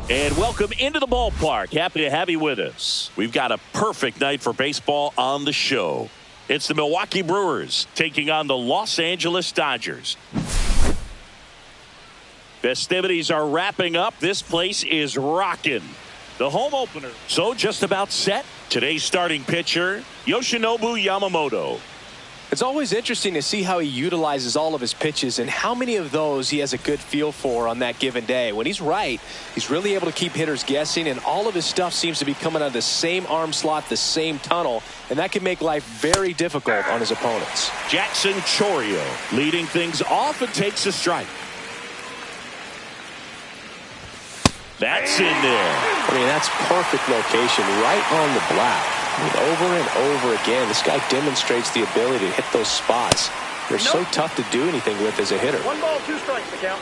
And welcome into the ballpark. Happy to have you with us. We've got a perfect night for baseball on the show. It's the Milwaukee Brewers taking on the Los Angeles Dodgers. Festivities are wrapping up. This place is rocking. The home opener. So just about set. Today's starting pitcher, Yoshinobu Yamamoto. It's always interesting to see how he utilizes all of his pitches and how many of those he has a good feel for on that given day. When he's right, he's really able to keep hitters guessing, and all of his stuff seems to be coming out of the same arm slot, the same tunnel, and that can make life very difficult on his opponents. Jackson Chourio leading things off and takes a strike. That's in there. I mean, that's perfect location right on the black. I mean, over and over again, this guy demonstrates the ability to hit those spots. They're so tough to do anything with as a hitter. 1 ball, 2 strikes to count.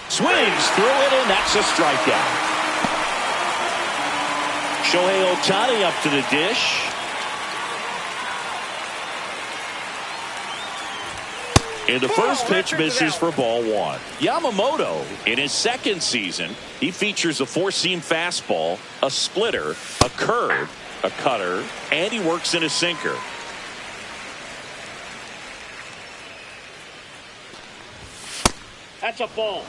Swings through it, and that's a strikeout. Shohei Ohtani up to the dish. And the first pitch misses for ball 1. Yamamoto, in his second season, he features a 4-seam fastball, a splitter, a curve, a cutter, and he works in a sinker. That's a ball.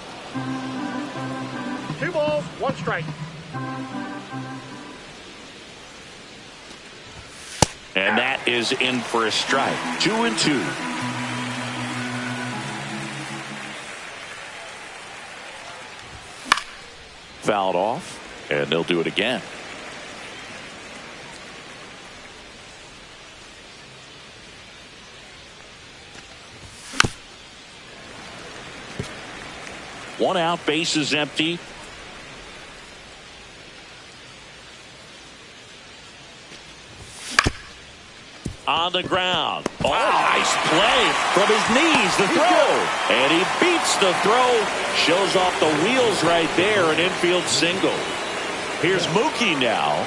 2 balls, 1 strike. And that is in for a strike. 2-2. Fouled off, and they'll do it again. One out, base is empty. On the ground. Oh, nice play from his knees, the throw. And he beats the throw. Shows off the wheels right there, an infield single. Here's Mookie now.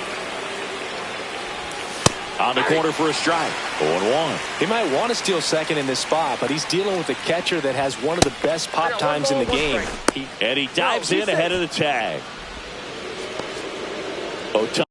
On the corner for a strike. 0-1. He might want to steal second in this spot, but he's dealing with a catcher that has one of the best pop times in the game. And he dives in ahead of the tag. Ohtani.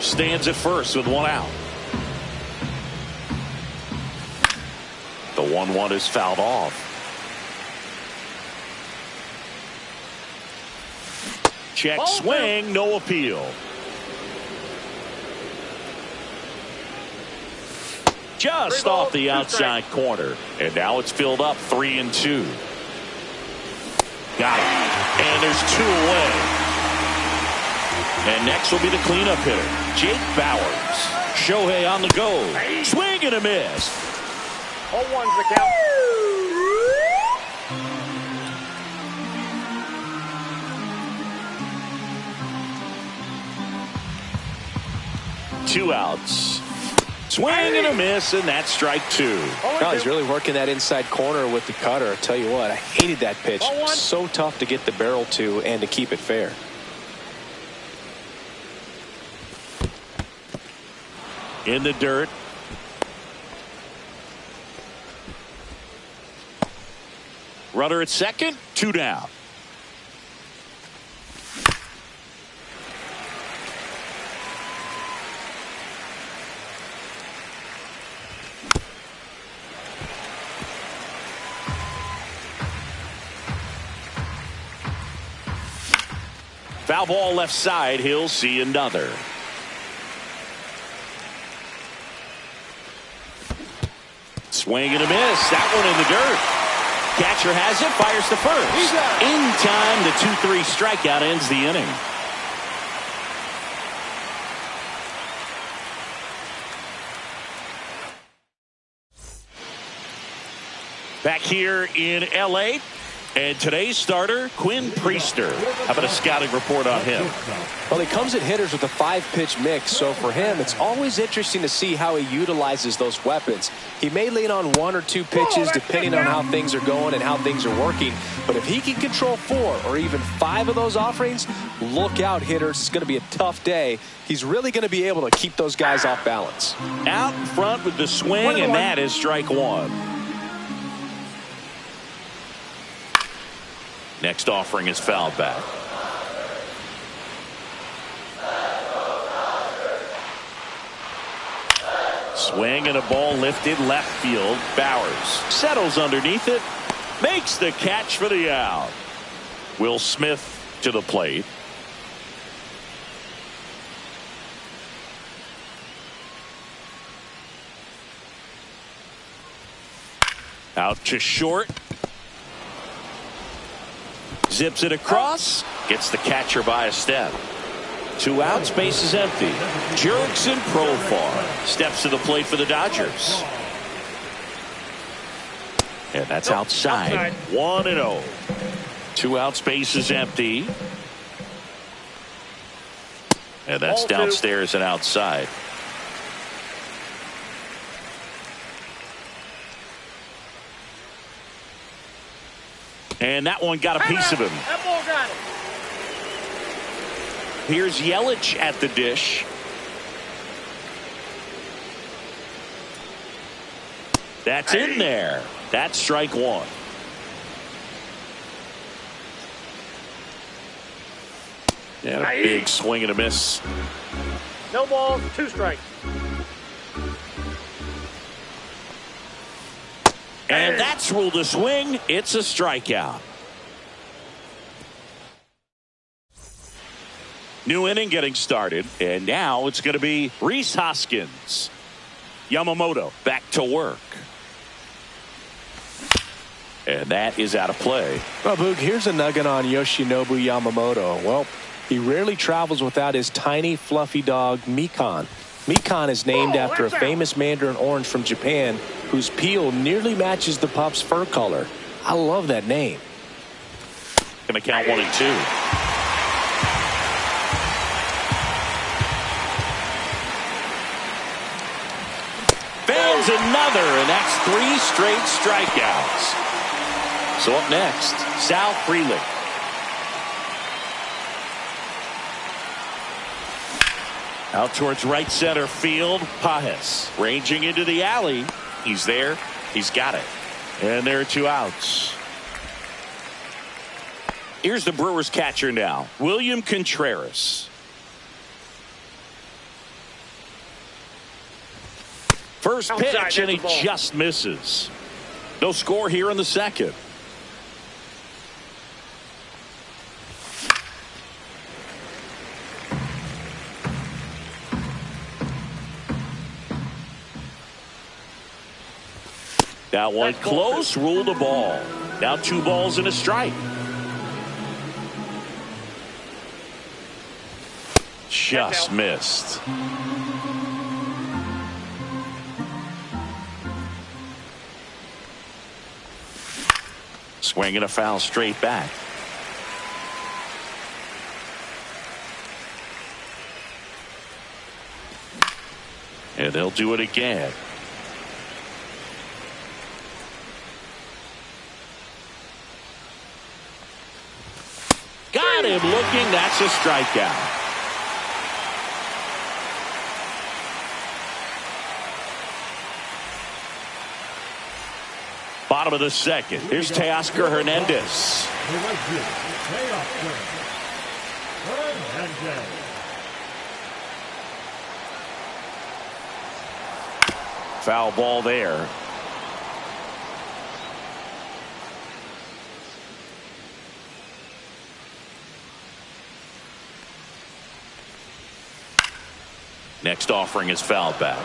Stands at first with 1 out. The 1-1 is fouled off. Check swing, no appeal. Just off the outside corner. And now it's filled up 3-2. Got it. And there's 2 away. And next will be the cleanup hitter, Jake Bauers. Shohei on the go. Swing and a miss. 0-1's the count. Two outs. Swing and a miss, and that's strike 2. Now he's really working that inside corner with the cutter. I'll tell you what, I hated that pitch. So tough to get the barrel to and to keep it fair. In the dirt. Runner at second, 2 down. Foul ball left side, he'll see another. Swing and a miss. That one in the dirt. Catcher has it, fires to first. In time, the 2-3 strikeout ends the inning. Back here in L.A., And today's starter, Quinn Priester. How about a scouting report on him? Well, he comes at hitters with a 5-pitch mix, so for him, it's always interesting to see how he utilizes those weapons. He may lean on 1 or 2 pitches depending on how things are going and how things are working, but if he can control 4 or even 5 of those offerings, look out, hitters. It's going to be a tough day. He's really going to be able to keep those guys off balance. Out in front with the swing, and that is strike 1. Next offering is fouled back. Swing and a ball lifted left field. Bowers settles underneath it. Makes the catch for the out. Will Smith to the plate. Out to short. Zips it across. Gets the catcher by a step. 2 outs, base is empty. Jurickson Profar steps to the plate for the Dodgers. And that's outside. 1-0. 2 outs, base is empty. And that's downstairs and outside. And that one got a piece of him. That ball got it. Here's Yelich at the dish. That's in there. That's strike 1. And a big swing and a miss. No balls, 2 strikes. And that's ruled a swing. It's a strikeout. New inning getting started. And now it's going to be Rhys Hoskins. Yamamoto back to work. And that is out of play. Well, Boog, here's a nugget on Yoshinobu Yamamoto. Well, he rarely travels without his tiny, fluffy dog, Mikan. Mikan is named after a famous mandarin orange from Japan whose peel nearly matches the pup's fur color. I love that name. Going to count 1 and 2. Fans another, and that's 3 straight strikeouts. So up next, Sal Frelick. Out towards right center field, Pajes ranging into the alley. He's there. He's got it. And there are 2 outs. Here's the Brewers catcher now, William Contreras. First pitch, and he just misses. No score here in the second. That one close, ruled a ball. Now 2 balls and a strike. Just missed. Swing and a foul straight back. And they'll do it again. Got him looking. That's a strikeout. Bottom of the second. Here's Teoscar Hernandez. Foul ball there. Next offering is fouled back.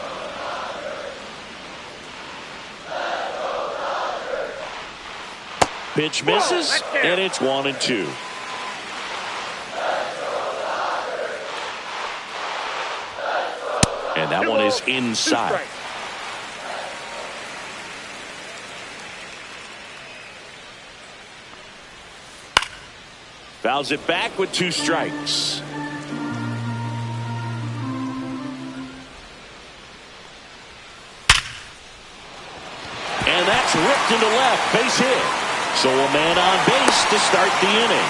Pitch misses, and it's 1 and 2. And that one is inside. Fouls it back with 2 strikes. And that's ripped into left. Base hit. So a man on base to start the inning.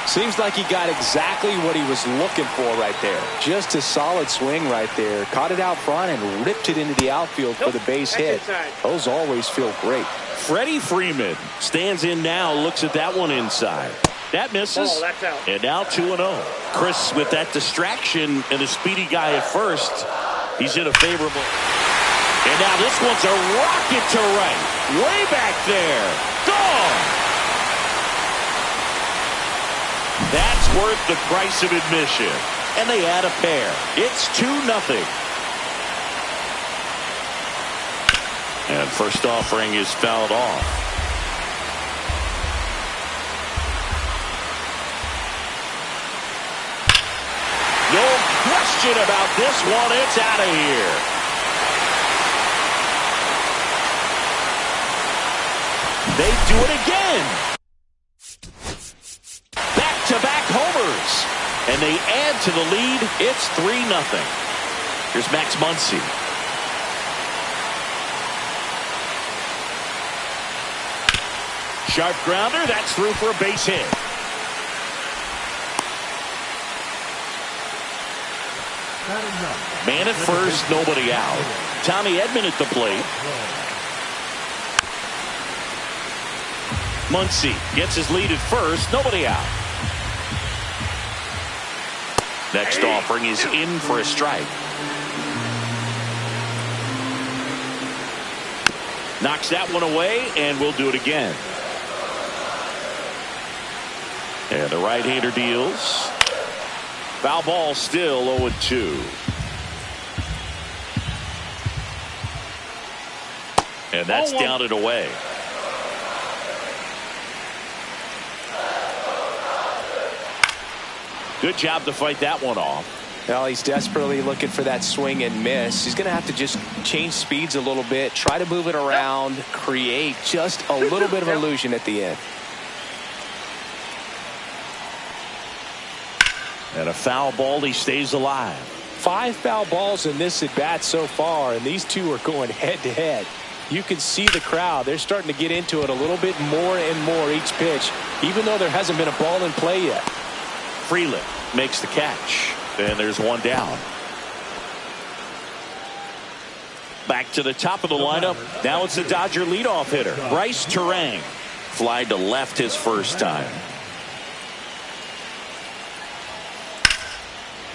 Seems like he got exactly what he was looking for right there. Just a solid swing right there. Caught it out front and ripped it into the outfield for the base hit. Those always feel great. Freddie Freeman stands in now, looks at that one inside. That misses. Oh, that's out. And now 2-0. Chris with that distraction and a speedy guy at first. He's in a favorable. And now this one's a rocket to right. Way back there. Gone. That's worth the price of admission. And they add a pair. It's 2-0. And first offering is fouled off. No question about this one. It's out of here. They do it again. Back-to-back homers. And they add to the lead. It's 3-0. Here's Max Muncy. Sharp grounder. That's through for a base hit. Man at first, nobody out. Tommy Edman at the plate. Muncy gets his lead at first, nobody out. Next offering is in for a strike. Knocks that one away, and we'll do it again. And the right-hander deals. Foul ball, still 0-2. And that's down and away. Good job to fight that one off. Well, he's desperately looking for that swing and miss. He's going to have to just change speeds a little bit, try to move it around, create just a little bit of illusion at the end. And a foul ball, he stays alive. 5 foul balls in this at bat so far, and these two are going head to head. You can see the crowd. They're starting to get into it a little bit more and more each pitch, even though there hasn't been a ball in play yet. Freeland makes the catch. And there's one down. Back to the top of the lineup. Now it's the Dodger leadoff hitter, Bryce Turang. Flied to left his first time.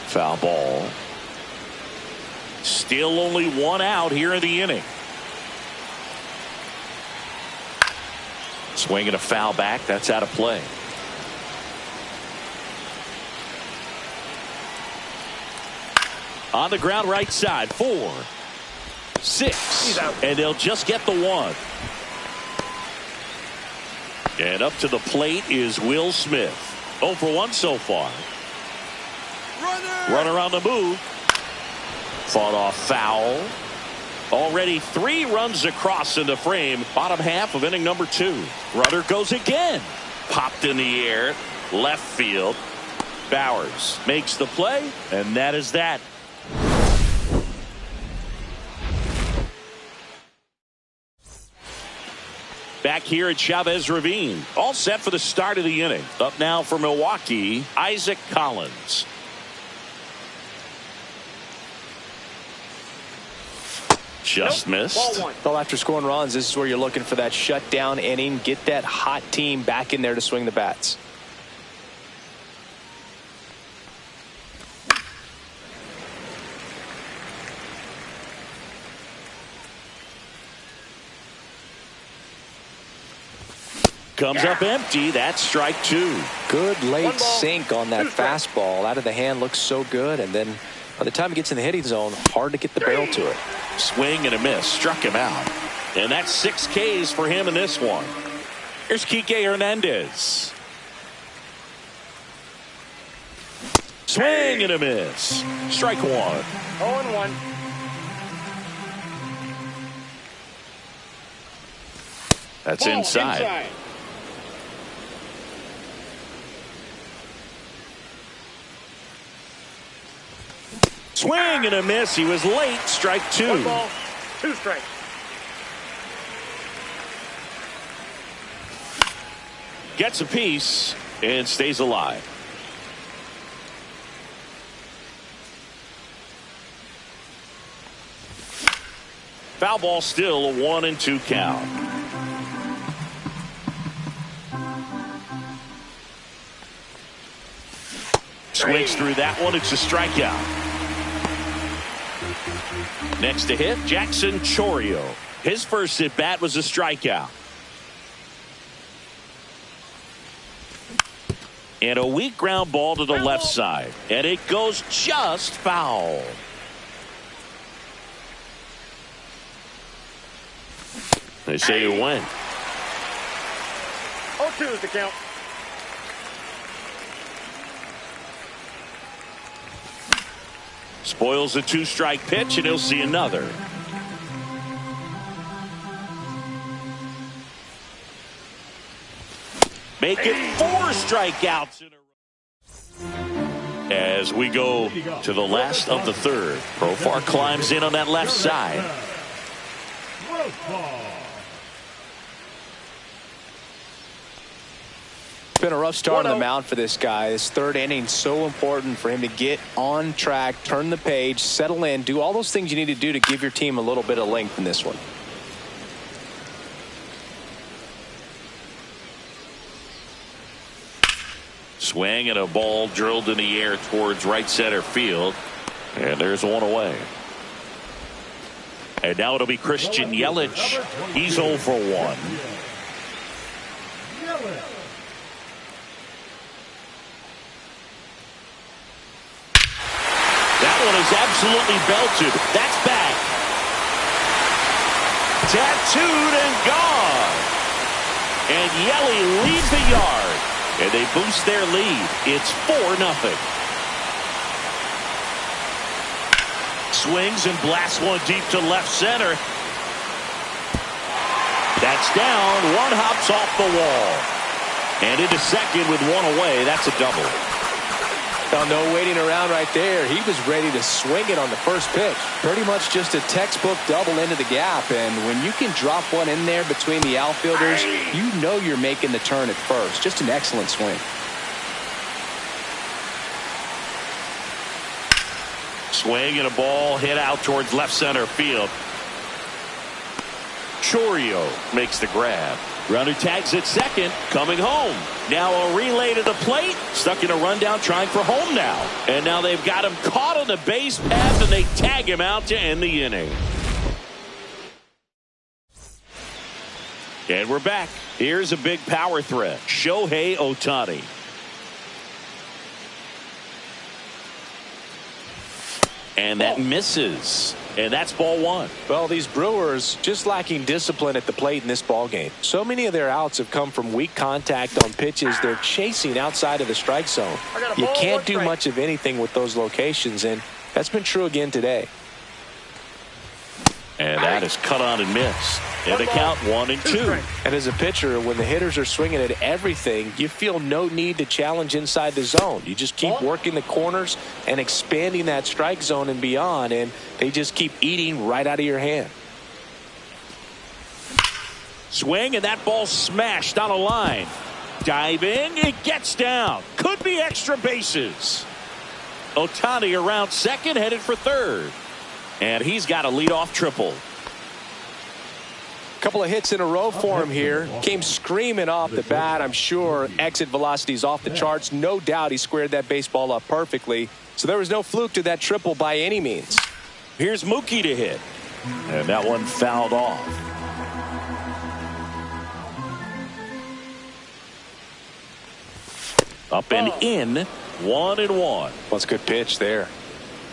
Foul ball. Still only 1 out here in the inning. Swing and a foul back. That's out of play. On the ground right side. 4, 6. And they'll just get the 1. And up to the plate is Will Smith. 0 for 1 so far. Runner on the move. Fought off foul. Already 3 runs across in the frame. Bottom half of inning number 2. Runner goes again. Popped in the air. Left field. Bowers makes the play. And that is that. Back here at Chavez Ravine. All set for the start of the inning. Up now for Milwaukee, Isaac Collins. Just missed. Well, after scoring runs, this is where you're looking for that shutdown inning. Get that hot team back in there to swing the bats. Comes up empty. That's strike 2. Good late sink on that fastball. Out of the hand, looks so good. And then by the time it gets in the hitting zone, hard to get the barrel to it. Swing and a miss. Struck him out. And that's 6 Ks for him in this one. Here's Kike Hernandez. Swing and a miss. Strike 1. 0-1. That's inside. Swing and a miss. He was late. Strike 2. 1 ball, 2 strikes. Gets a piece and stays alive. Foul ball, still a 1-2 count. Swings through that one. It's a strikeout. Next to hit, Jackson Chourio. His first at bat was a strikeout. And a weak ground ball to the left side. And it goes just foul. They say it went. 0-2 is the count. Spoils a 2-strike pitch, and he'll see another. Make it 4 strikeouts in a row. As we go to the last of the third, Profar climbs in on that left side. It's been a rough start on the mound for this guy. This third inning so important for him to get on track, turn the page, settle in, do all those things you need to do to give your team a little bit of length in this one. Swing and a ball drilled in the air towards right center field. And there's one away. And now it'll be Christian Yelich. He's 0 for 1. That one is absolutely belted. That's back. Tattooed and gone. And Yelly leaves the yard. And they boost their lead. It's 4-0. Swings and blasts one deep to left center. That's down. One hops off the wall. And into second with one away. That's a double. Oh, no waiting around right there. He was ready to swing it on the first pitch. Pretty much just a textbook double into the gap. And when you can drop one in there between the outfielders, you know you're making the turn at first. Just an excellent swing. Swing and a ball hit out towards left center field. Chourio makes the grab. Runner tags at second, coming home. Now a relay to the plate. Stuck in a rundown, trying for home now. And now they've got him caught on the base path, and they tag him out to end the inning. And we're back. Here's a big power threat. Shohei Ohtani. And that misses. And that's ball 1. Well, these Brewers just lacking discipline at the plate in this ball game. So many of their outs have come from weak contact on pitches they're chasing outside of the strike zone. You can't do much of anything with those locations, and that's been true again today. And that is cut on and missed. And the count 1-2. And as a pitcher, when the hitters are swinging at everything, you feel no need to challenge inside the zone. You just keep working the corners and expanding that strike zone and beyond, and they just keep eating right out of your hand. Swing, and that ball smashed on a line. Diving, it gets down. Could be extra bases. Ohtani around second, headed for third. And he's got a leadoff triple. Couple of hits in a row for him here. Came screaming off the bat. I'm sure exit velocity's off the charts. No doubt he squared that baseball up perfectly. So there was no fluke to that triple by any means. Here's Mookie to hit. And that one fouled off. Up and in. 1-1. Well, it's a good pitch there.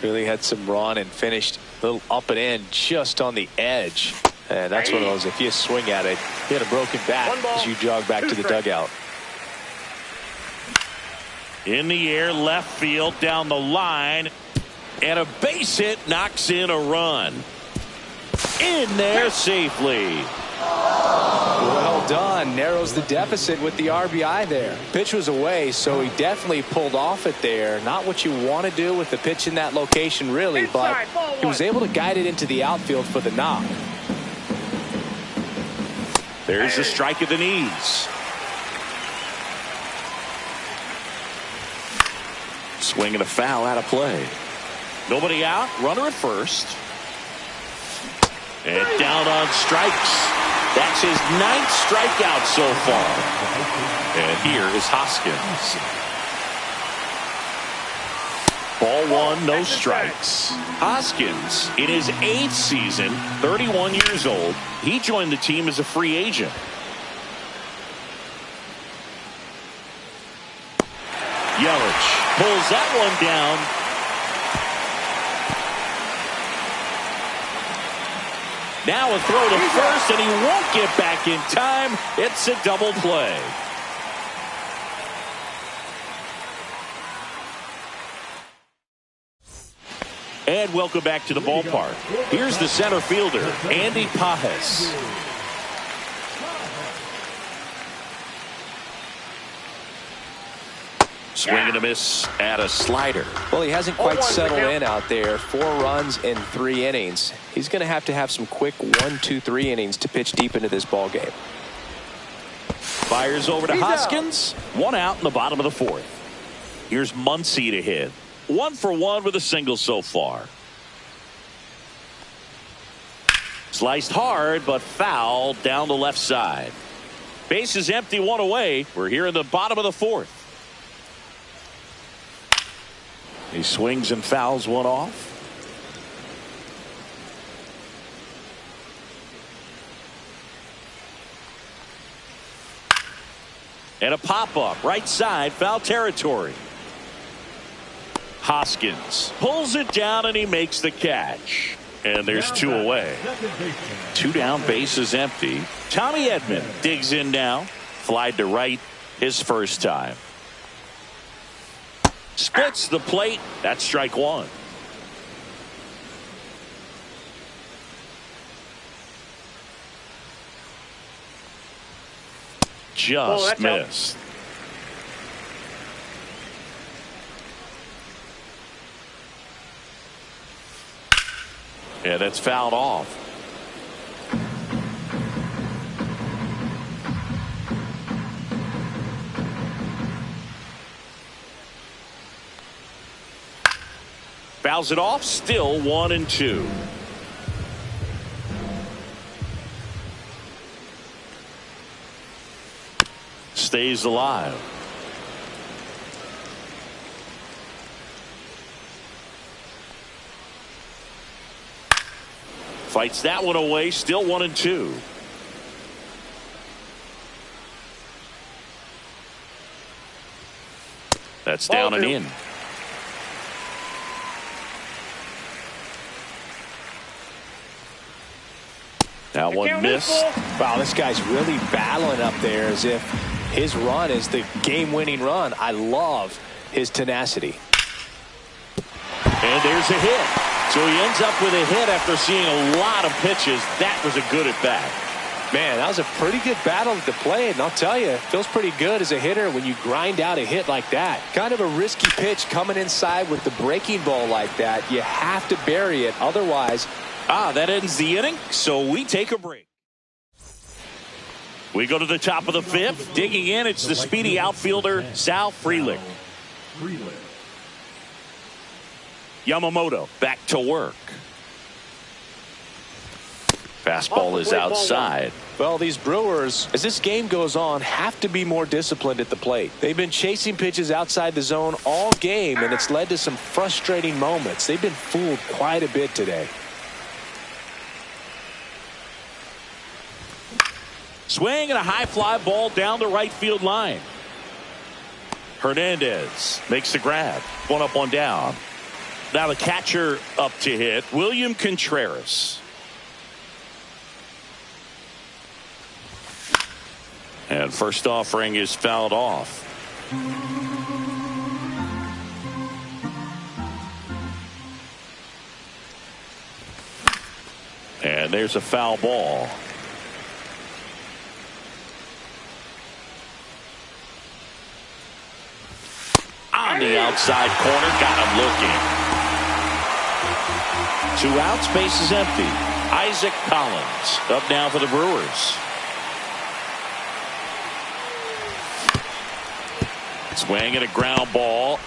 Really had some run and finished a little up and in just on the edge. And that's one of those, if you swing at it, you hit a broken bat as you jog back to the dugout. In the air, left field, down the line. And a base hit knocks in a run. In there safely. Well Well done. Narrows the deficit with the RBI there. Pitch was away, so he definitely pulled off it there. Not what you want to do with the pitch in that location, really, but he was able to guide it into the outfield for the knock. There's a strike at the knees. Swing and a foul out of play. Nobody out. Runner at first. And down on strikes. That's his 9th strikeout so far. And here is Hoskins. Ball 1, no strikes. Hoskins, in his 8th season, 31 years old. He joined the team as a free agent. Yelich pulls that one down. Now a throw to first, and he won't get back in time. It's a double play. And welcome back to the ballpark. Here's the center fielder, Andy Pajes. Swing and a miss at a slider. Well, he hasn't quite settled in out there. 4 runs in 3 innings. He's going to have some quick 1, 2, 3 innings to pitch deep into this ball game. Fires over to Hoskins. 1 out in the bottom of the 4th. Here's Muncy to hit. 1 for 1 with a single so far. Sliced hard, but foul down the left side. Base is empty, 1 away. We're here in the bottom of the 4th. He swings and fouls 1 off. And a pop-up right side, foul territory. Hoskins pulls it down and he makes the catch. And there's 2 away. 2 down, base is empty. Tommy Edman digs in now. Fly to right his first time. Splits the plate. That's strike 1. Just missed. Yeah, that's fouled off. Fouls it off, still 1 and 2. Stays alive. Fights that one away, still 1 and 2. That's down and in. That one missed. Wow, this guy's really battling up there as if his run is the game-winning run. I love his tenacity. And there's a hit. So he ends up with a hit after seeing a lot of pitches. That was a good at bat. Man, that was a pretty good battle at the plate, and I'll tell you, it feels pretty good as a hitter when you grind out a hit like that. Kind of a risky pitch coming inside with the breaking ball like that. You have to bury it, otherwise. That ends the inning, so we take a break. We go to the top of the 5th. Digging in, it's the speedy outfielder, Sal Frelick. Yamamoto back to work. Fastball is outside. Well, these Brewers, as this game goes on, have to be more disciplined at the plate. They've been chasing pitches outside the zone all game, and it's led to some frustrating moments. They've been fooled quite a bit today. Swing and a high fly ball down the right field line. Hernandez makes the grab. 1 up, 1 down. Now the catcher up to hit, William Contreras. And first offering is fouled off. And there's a foul ball. the outside corner. Got him looking. 2 outs, base is empty. Isaac Collins up now for the Brewers. Swing and a ground ball.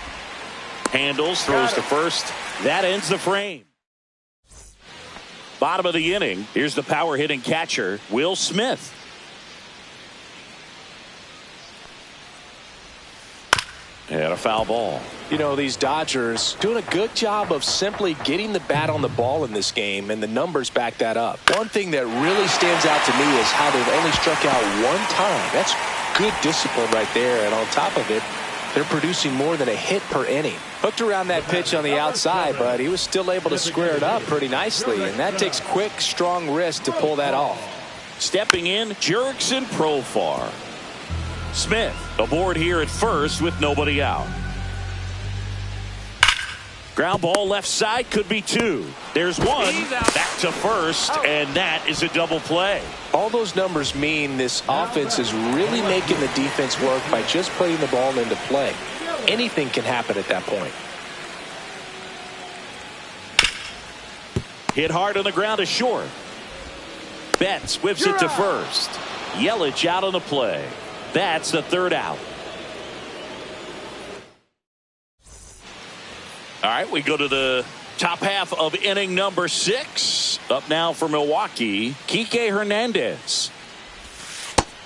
Handles, throws to first. That ends the frame. Bottom of the inning. Here's the power hitting catcher, Will Smith. And a foul ball. You know, these Dodgers doing a good job of simply getting the bat on the ball in this game, and the numbers back that up. One thing that really stands out to me is how they've only struck out 1 time. That's good discipline right there, and on top of it, they're producing more than a hit per inning. Hooked around that pitch on the outside, but he was still able to square it up pretty nicely, and that takes quick, strong wrist to pull that off. Stepping in, Jurickson Profar. Smith aboard here at first with nobody out. Ground ball left side, could be 2. There's 1. Back to first, and that is a double play. All those numbers mean this offense is really making the defense work by just putting the ball into play. Anything can happen at that point. Hit hard on the ground to short. Betts whips it to first. Yelich out on the play. That's the 3rd out. All right, we go to the top half of inning number 6. Up now for Milwaukee, Kike Hernandez.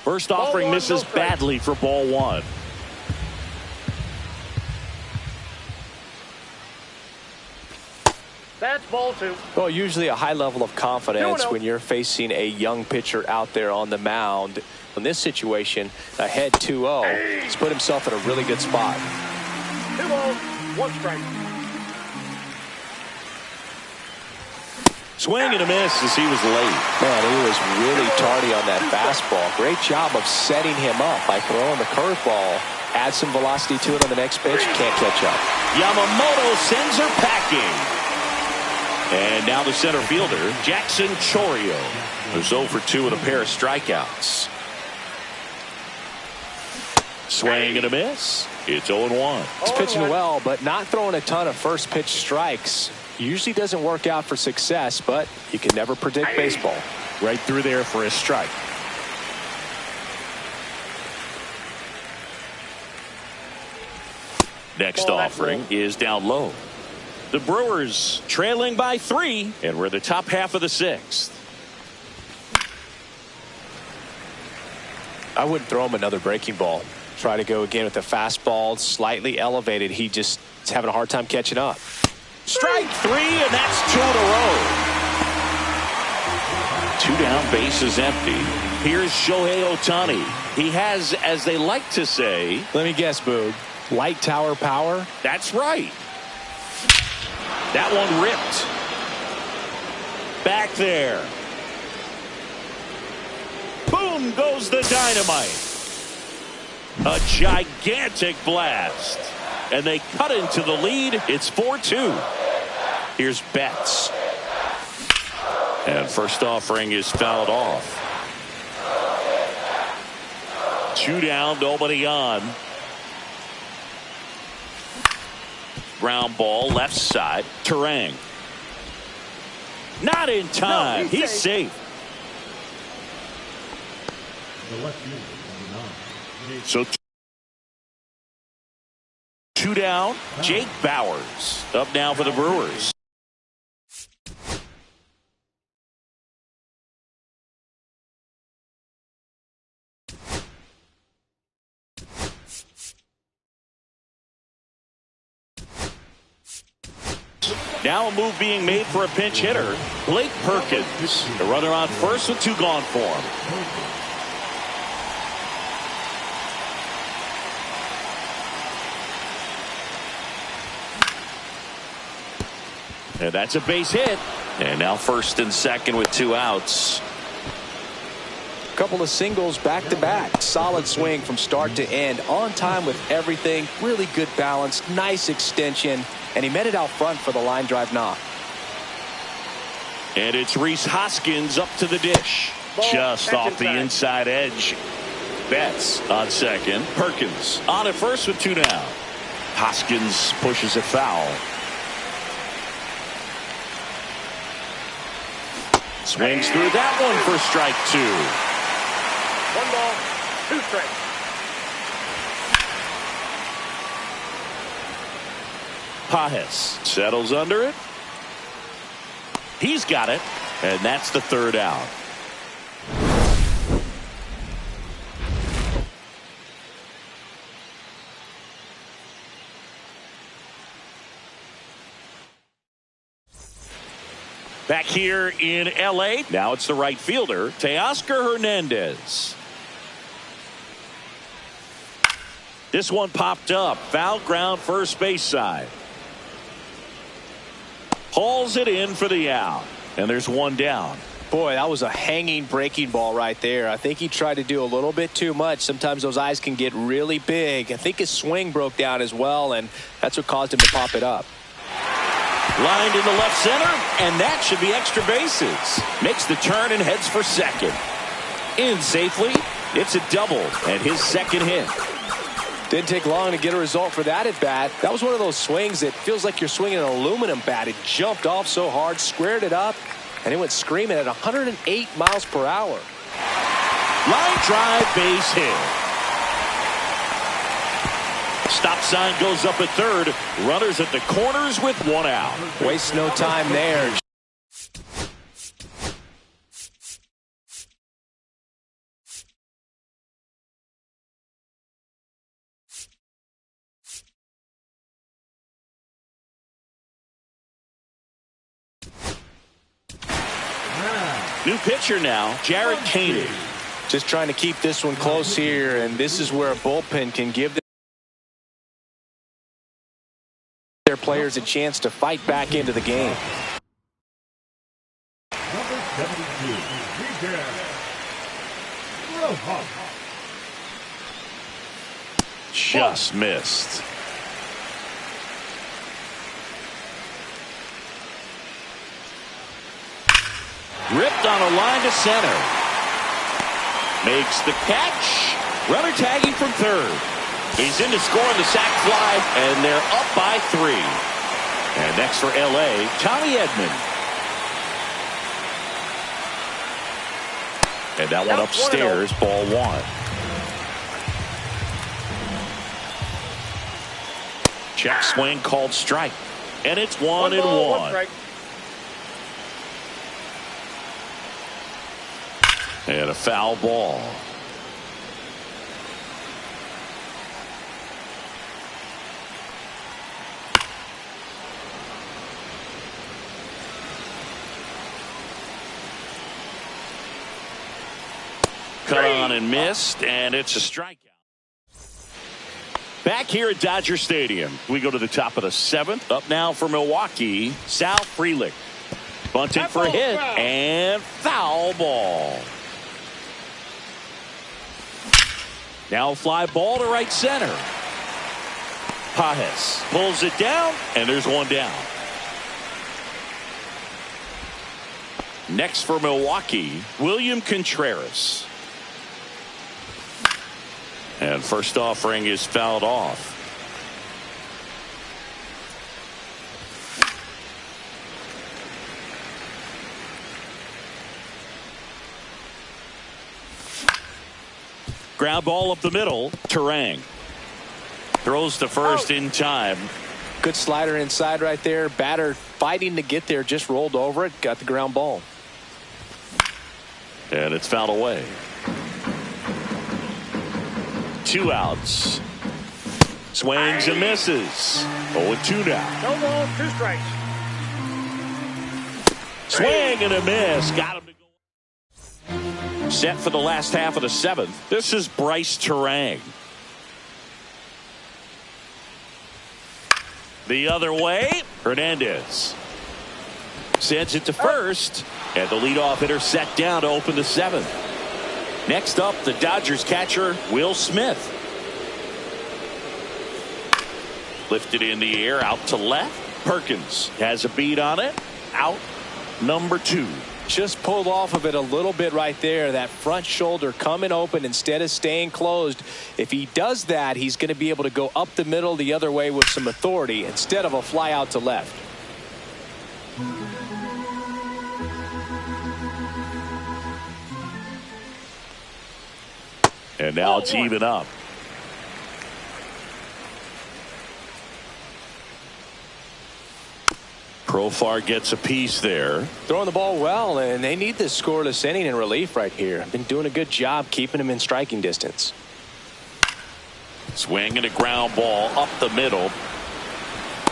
First offering misses badly for ball 1. That's ball 2. Well, usually a high level of confidence when you're facing a young pitcher out there on the mound. In this situation, ahead 2-0, he's put himself in a really good spot. 2-0, 1 strike. Swing and a miss as he was late. Man, he was really tardy on that fastball. Great job of setting him up by throwing the curveball. Add some velocity to it on the next pitch. Can't catch up. Yamamoto sends her packing. And now the center fielder, Jackson Chourio, who's 0 for 2 with a pair of strikeouts. Swing and a miss. It's 0-1. He's pitching well, but not throwing a ton of first pitch strikes. Usually doesn't work out for success, but you can never predict baseball. Right through there for a strike. Next offering is down low. The Brewers trailing by 3, and we're the top half of the 6th. I wouldn't throw him another breaking ball. Try to go again with the fastball, slightly elevated. He just is having a hard time catching up. Strike 3, and that's 2 in a row. 2 down, base is empty. Here's Shohei Ohtani. He has, as they like to say, let me guess, Boog, light tower power? That's right. That one ripped. Back there. Boom goes the dynamite. A gigantic blast. And they cut into the lead. It's 4-2. Here's Betts. And first offering is fouled off. 2 down, nobody on. Ground ball, left side. Terang. Not in time. He's safe. So 2 down. Jake Bauers up now for the Brewers. Now a move being made for a pinch hitter, Blake Perkins. The runner on first with 2 gone for him. And that's a base hit. And now first and second with 2 outs. Couple of singles back to back. Solid swing from start to end. On time with everything. Really good balance. Nice extension. And he met it out front for the line drive knock. And it's Rhys Hoskins up to the dish. Just off the inside edge. Betts on second. Perkins on at first with 2 down. Hoskins pushes it foul. Swings through that one for strike 2. 1 ball, 2 strikes. Pajes settles under it. He's got it, and that's the 3rd out. Back here in L.A., now it's the right fielder, Teoscar Hernandez. This one popped up. Foul ground first base side. Hauls it in for the out. And there's 1 down. Boy, that was a hanging breaking ball right there. I think he tried to do a little bit too much. Sometimes those eyes can get really big. I think his swing broke down as well, and that's what caused him to pop it up. Lined in the left center, and that should be extra bases. Makes the turn and heads for second. In safely. It's a double and his 2nd hit. Didn't take long to get a result for that at bat. That was one of those swings that feels like you're swinging an aluminum bat. It jumped off so hard, squared it up, and it went screaming at 108 miles per hour. Line drive, base hit. Stop sign goes up at 3rd. Runners at the corners with 1 out. Waste no time there. New pitcher now, Jared Koenig. Just trying to keep this one close here, and this is where a bullpen can give their players a chance to fight back into the game. Number 72, Just missed. Ripped on a line to center. Makes the catch. Runner tagging from 3rd. He's in to score on the sac fly, and they're up by 3. And next for L.A., Tommy Edman. And that one upstairs, ball 1. Check swing called strike. And it's 1 and 1. And a foul ball. Cut on and missed, and it's a strikeout. Back here at Dodger Stadium, we go to the top of the 7th. Up now for Milwaukee, Sal Frelick. Bunting for a hit, and foul ball. Now fly ball to right center. Pajes pulls it down, and there's 1 down. Next for Milwaukee, William Contreras. And first offering is fouled off. Ground ball up the middle. Terang throws to first in time. Good slider inside right there. Batter fighting to get there, just rolled over it, got the ground ball. And it's fouled away. 2 outs. Swings and misses. 0-2 now. No balls, 2 strikes. Swing and a miss. Got him to go. Set for the last half of the 7th. This is Bryce Terang. The other way, Hernandez sends it to first, and the leadoff hitter set down to open the 7th. Next up, the Dodgers catcher, Will Smith. Lifted in the air, out to left. Perkins has a beat on it. Out number 2. Just pulled off of it a little bit right there. That front shoulder coming open instead of staying closed. If he does that, he's going to be able to go up the middle the other way with some authority instead of a fly out to left. And now it's even up. Profar gets a piece there. Throwing the ball well, and they need this scoreless inning in relief right here. Been doing a good job keeping him in striking distance. Swinging a ground ball up the middle.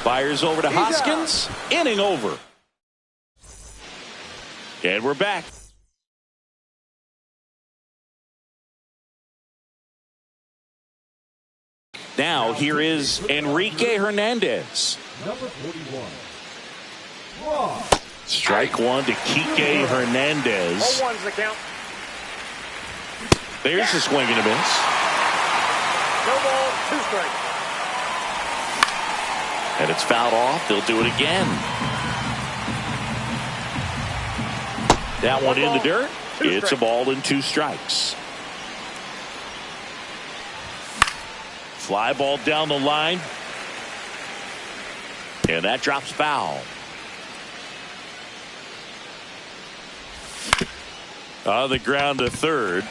Fires over to Hoskins. Inning over. And we're back. Now here is Enrique Hernandez. Number 41. Strike one to Kike Hernandez. 0-1's the count. There's a swing and a miss. No ball, 2 strikes. And it's fouled off. They'll do it again. That one in the dirt. It's a ball and 2 strikes. Fly ball down the line. And that drops foul. On the ground to third.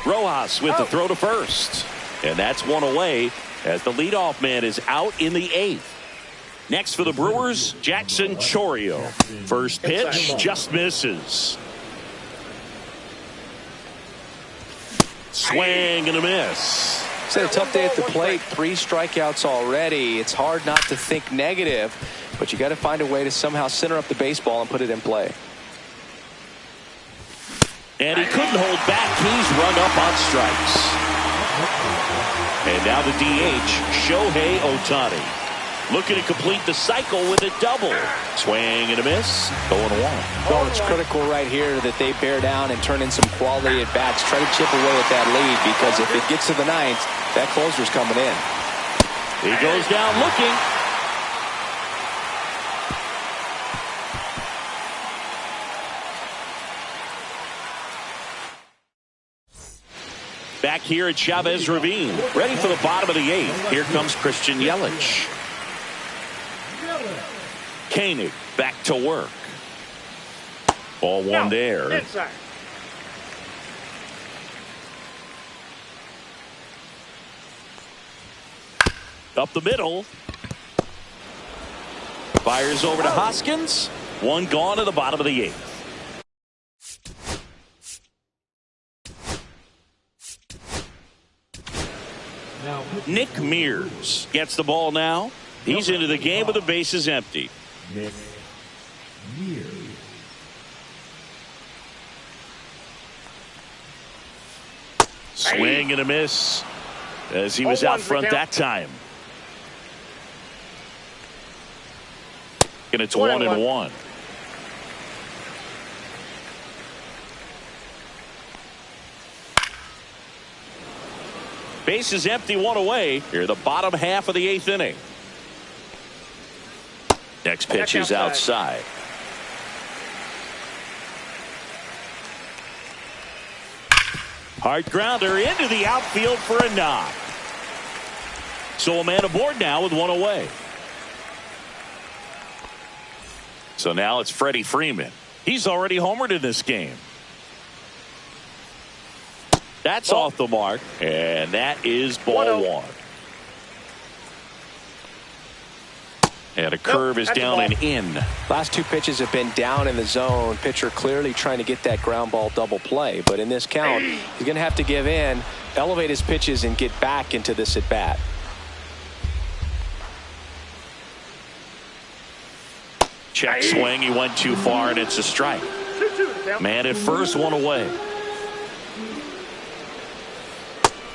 Rojas with the throw to first. And that's one away as the leadoff man is out in the 8th. Next for the Brewers, Jackson Chourio. First pitch just misses. Swing and a miss. It's a tough day at the plate. 3 strikeouts already. It's hard not to think negative, but you got to find a way to somehow center up the baseball and put it in play. And he couldn't hold back. He's run up on strikes. And now the DH, Shohei Ohtani. Looking to complete the cycle with a double. Swing and a miss. 0-1. Well, it's critical right here that they bear down and turn in some quality at bats. Try to chip away at that lead, because if it gets to the 9th, that closer's coming in. He goes down looking. Back here at Chavez Ravine, ready for the bottom of the 8th. Here comes Christian Yelich. Koenig back to work. Ball one there. Inside. Up the middle. Fires over to Hoskins. One gone at the bottom of the 8th. Nick Mears gets the ball now. He's into the game with the bases empty. Nick Mears. Swing and a miss as he was out front that time. And it's 1-1. Bases empty, one away. Here, the bottom half of the 8th inning. Next pitch is outside. Hard grounder into the outfield for a knock. So a man aboard now with one away. So now it's Freddie Freeman. He's already homered in this game. That's off the mark, and that is ball 1. And a curve is down and in. Last 2 pitches have been down in the zone. Pitcher clearly trying to get that ground ball double play. But in this count, he's going to have to give in, elevate his pitches, and get back into this at bat. Check swing. He went too far, and it's a strike. Man at first, one away.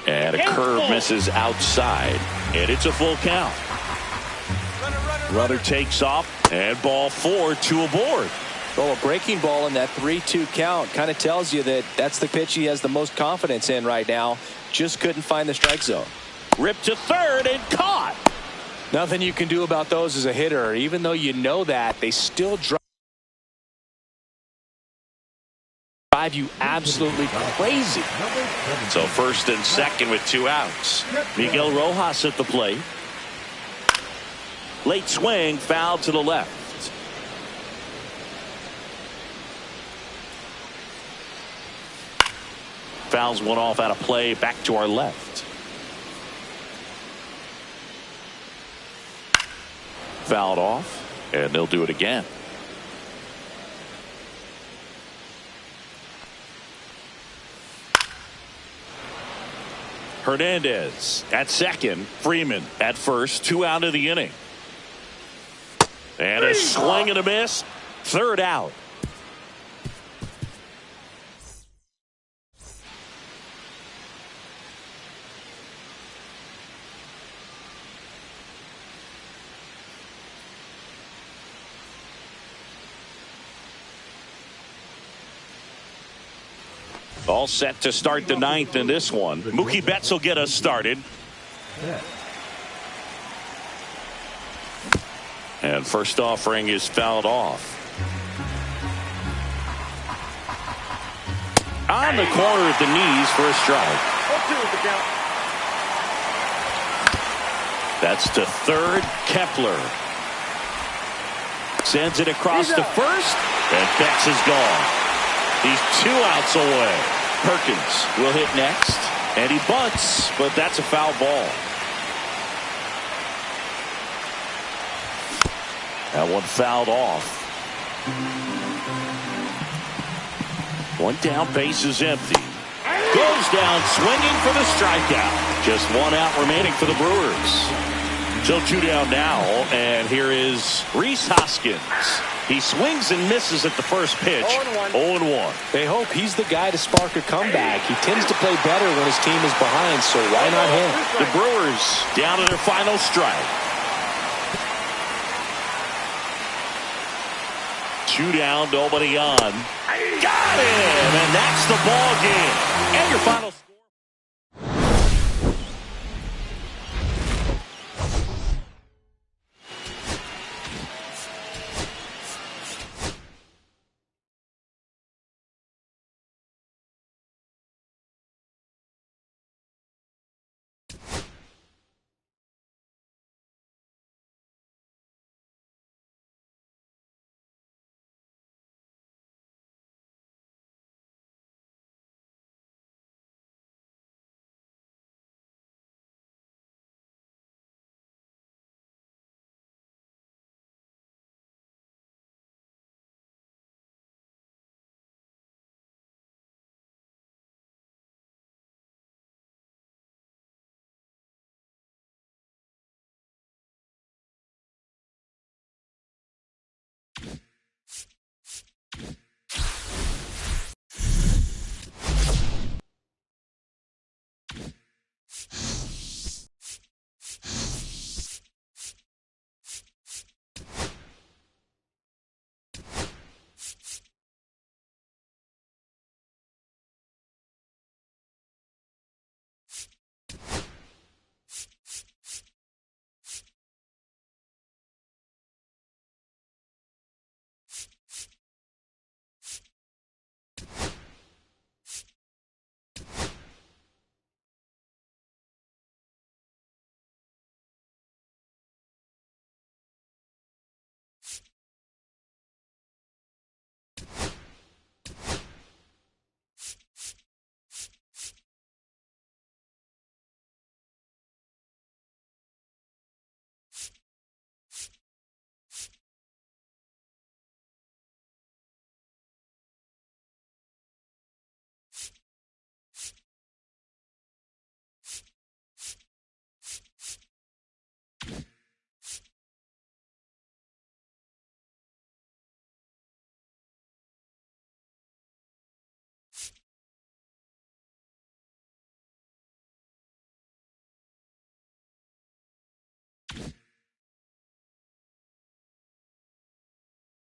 And a curve misses outside. And it's a full count. Runner takes off, and ball 4, 2 aboard. Well, a breaking ball in that 3-2 count kind of tells you that that's the pitch he has the most confidence in right now. Just couldn't find the strike zone. Ripped to third and caught. Nothing you can do about those as a hitter. Even though you know that, they still drop. drive you absolutely crazy. So first and second with 2 outs. Miguel Rojas at the plate. Late swing, foul to the left. Fouls one off out of play, back to our left. Fouled off, and they'll do it again. Hernandez at second, Freeman at first, 2 out of the inning. And a swing and a miss, 3rd out. All set to start the 9th in this one. Mookie Betts will get us started. And first offering is fouled off. On the corner at the knees for a strike. That's to third. Kepler sends it across to first, and Betts is gone. He's 2 outs away. Perkins will hit next, and he bunts, but that's a foul ball. That one fouled off. 1 down, base is empty. Goes down swinging for the strikeout. Just 1 out remaining for the Brewers. So 2 down now, and here is Rhys Hoskins. He swings and misses at the first pitch. 0-1. They hope he's the guy to spark a comeback. He tends to play better when his team is behind, so why not him? The Brewers down to their final strike. 2 down, nobody on. Got him, and that's the ball game. And your final.